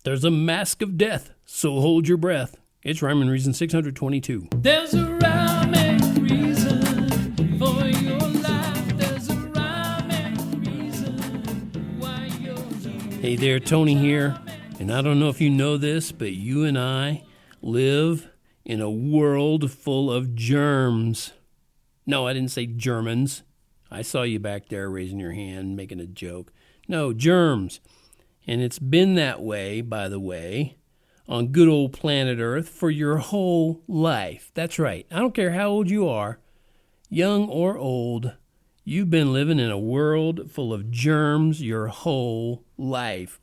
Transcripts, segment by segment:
There's a mask of death, so hold your breath. It's Rhyme and Reason 622. There's a rhyme and reason for your life. There's a rhyme and reason why you're here. Hey there, Tony here. And I don't know if you know this, but you and I live in a world full of germs. No, I didn't say Germans. I saw you back there raising your hand, making a joke. No, germs. And it's been that way, by the way, on good old planet Earth for your whole life. That's right. I don't care how old you are, young or old, you've been living in a world full of germs your whole life.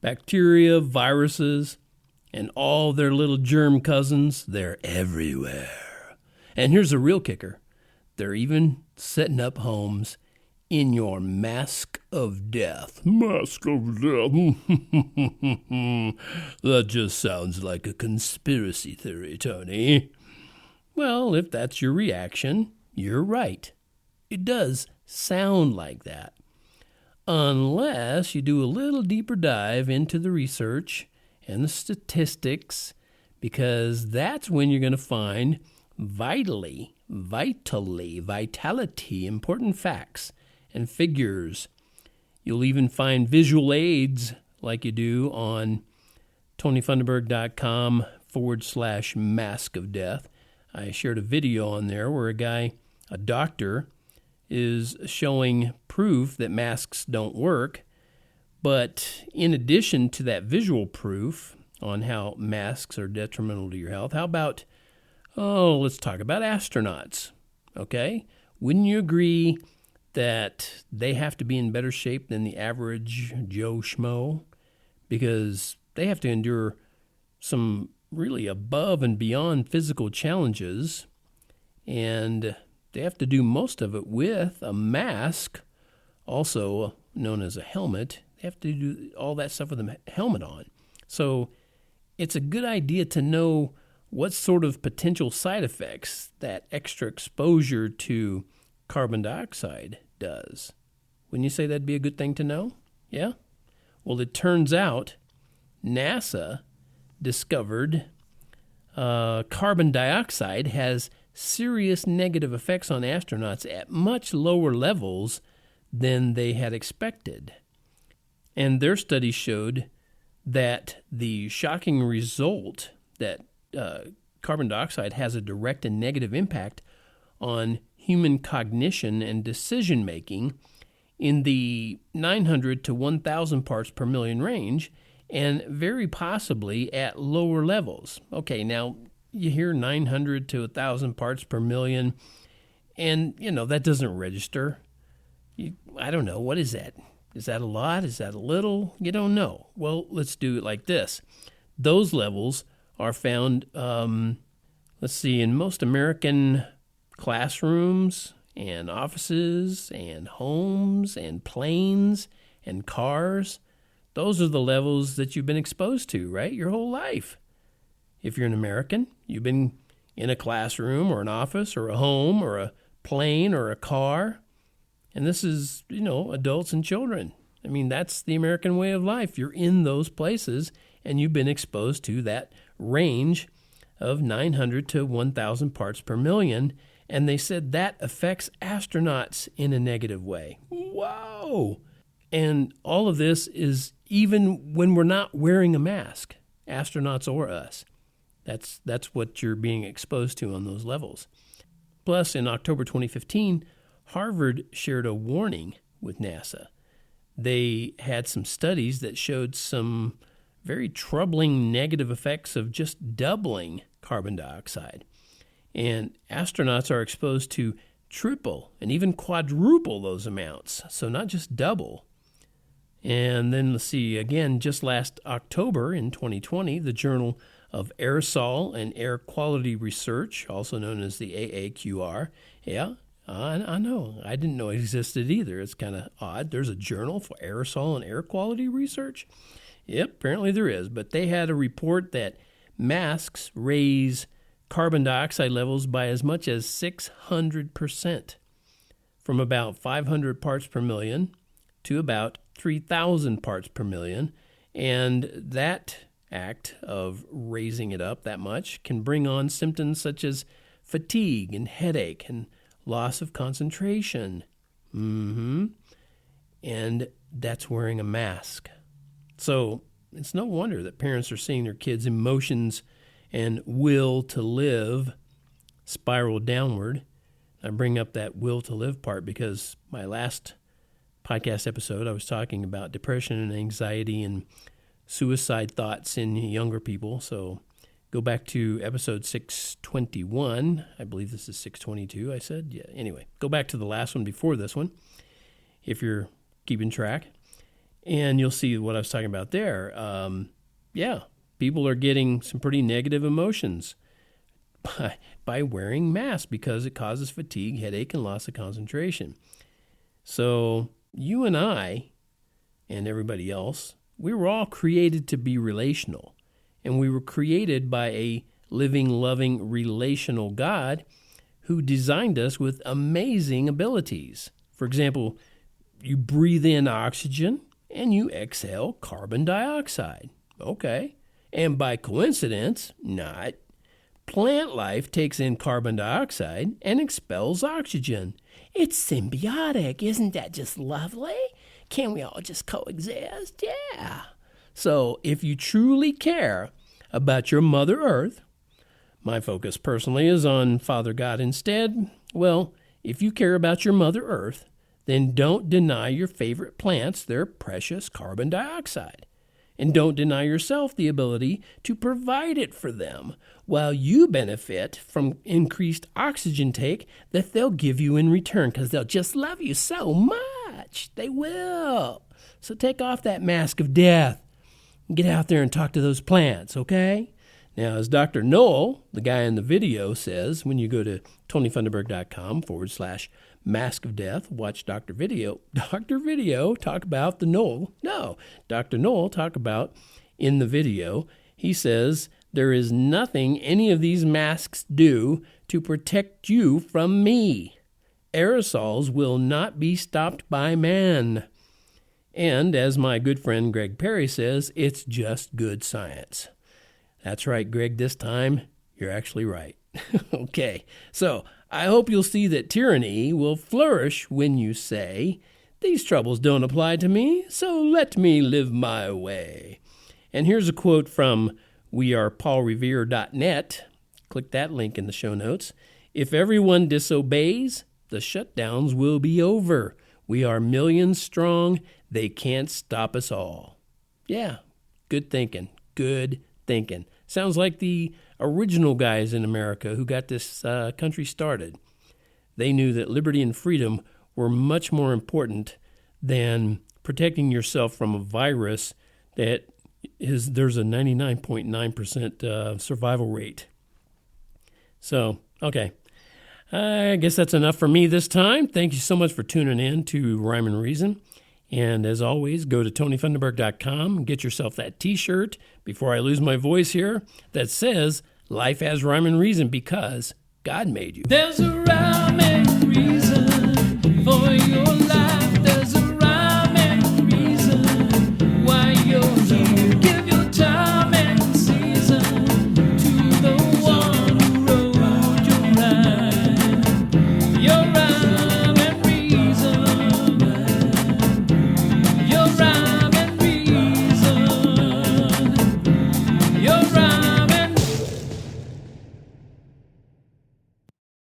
Bacteria, viruses, and all their little germ cousins, they're everywhere. And here's the real kicker. They're even setting up homes in your mask of death. Mask of death. That just sounds like a conspiracy theory, Tony. Well, if that's your reaction, you're right. It does sound like that. Unless you do a little deeper dive into the research and the statistics, because that's when you're going to find vitality, important facts and figures. You'll even find visual aids like you do on TonyFunderburk.com/mask of death. I shared a video on there where a doctor, is showing proof that masks don't work. But in addition to that visual proof on how masks are detrimental to your health, how about, let's talk about astronauts, okay? Wouldn't you agree that they have to be in better shape than the average Joe Schmo? Because they have to endure some really above and beyond physical challenges, and they have to do most of it with a mask, also known as a helmet. They have to do all that stuff with a helmet on. So it's a good idea to know what sort of potential side effects that extra exposure to carbon dioxide does. Wouldn't you say that'd be a good thing to know? Yeah? Well, it turns out NASA discovered carbon dioxide has serious negative effects on astronauts at much lower levels than they had expected. And their study showed that the shocking result that carbon dioxide has a direct and negative impact on human cognition and decision-making in the 900 to 1,000 parts per million range, and very possibly at lower levels. Okay, now you hear 900 to 1,000 parts per million, and, that doesn't register. I don't know. What is that? Is that a lot? Is that a little? You don't know. Well, let's do it like this. Those levels are found, in most American classrooms and offices and homes and planes and cars. Those are the levels that you've been exposed to, right, your whole life. If you're an American, you've been in a classroom or an office or a home or a plane or a car. And this is, adults and children. I mean, that's the American way of life. You're in those places and you've been exposed to that range of 900 to 1,000 parts per million. And they said that affects astronauts in a negative way. Whoa! And all of this is even when we're not wearing a mask, astronauts or us. That's what you're being exposed to on those levels. Plus, in October 2015, Harvard shared a warning with NASA. They had some studies that showed some very troubling negative effects of just doubling carbon dioxide. And astronauts are exposed to triple and even quadruple those amounts, so not just double. And then let's see, again, just last October in 2020, the Journal of Aerosol and Air Quality Research, also known as the AAQR. Yeah, I know. I didn't know it existed either. It's kind of odd. There's a journal for aerosol and air quality research? Yep, apparently there is. But they had a report that masks raise carbon dioxide levels by as much as 600%, from about 500 parts per million to about 3,000 parts per million. And that act of raising it up that much can bring on symptoms such as fatigue and headache and loss of concentration. And that's wearing a mask. So it's no wonder that parents are seeing their kids' emotions and will to live spiral downward. I bring up that will to live part because my last podcast episode, I was talking about depression and anxiety and suicide thoughts in younger people. So go back to episode 621. I believe this is 622, I said. Yeah. Anyway, go back to the last one before this one, if you're keeping track, and you'll see what I was talking about there. People are getting some pretty negative emotions by wearing masks because it causes fatigue, headache, and loss of concentration. So you and I and everybody else, we were all created to be relational. And we were created by a living, loving, relational God who designed us with amazing abilities. For example, you breathe in oxygen and you exhale carbon dioxide. Okay. And by coincidence, not, plant life takes in carbon dioxide and expels oxygen. It's symbiotic. Isn't that just lovely? Can't we all just coexist? Yeah. So if you truly care about your Mother Earth, my focus personally is on Father God instead. Well, if you care about your Mother Earth, then don't deny your favorite plants their precious carbon dioxide. And don't deny yourself the ability to provide it for them while you benefit from increased oxygen take that they'll give you in return because they'll just love you so much. They will. So take off that mask of death and get out there and talk to those plants, okay? Now, as Dr. Noel, the guy in the video, says, when you go to tonyfunderburk.com/mask of death, watch Dr. Video talk about Dr. Noel talk about in the video, he says, there is nothing any of these masks do to protect you from me. Aerosols will not be stopped by man. And as my good friend Greg Perry says, it's just good science. That's right, Greg, this time you're actually right. Okay, so I hope you'll see that tyranny will flourish when you say, these troubles don't apply to me, so let me live my way. And here's a quote from wearepaulrevere.net. Click that link in the show notes. If everyone disobeys, the shutdowns will be over. We are millions strong. They can't stop us all. Yeah, good thinking. Good thinking. Sounds like the original guys in America who got this country started. They knew that liberty and freedom were much more important than protecting yourself from a virus that there's a 99.9% survival rate. So, okay. I guess that's enough for me this time. Thank you so much for tuning in to Rhyme and Reason. And as always, go to tonyfunderburk.com and get yourself that T-shirt before I lose my voice here that says, life has rhyme and reason because God made you. There's a rhyme and reason.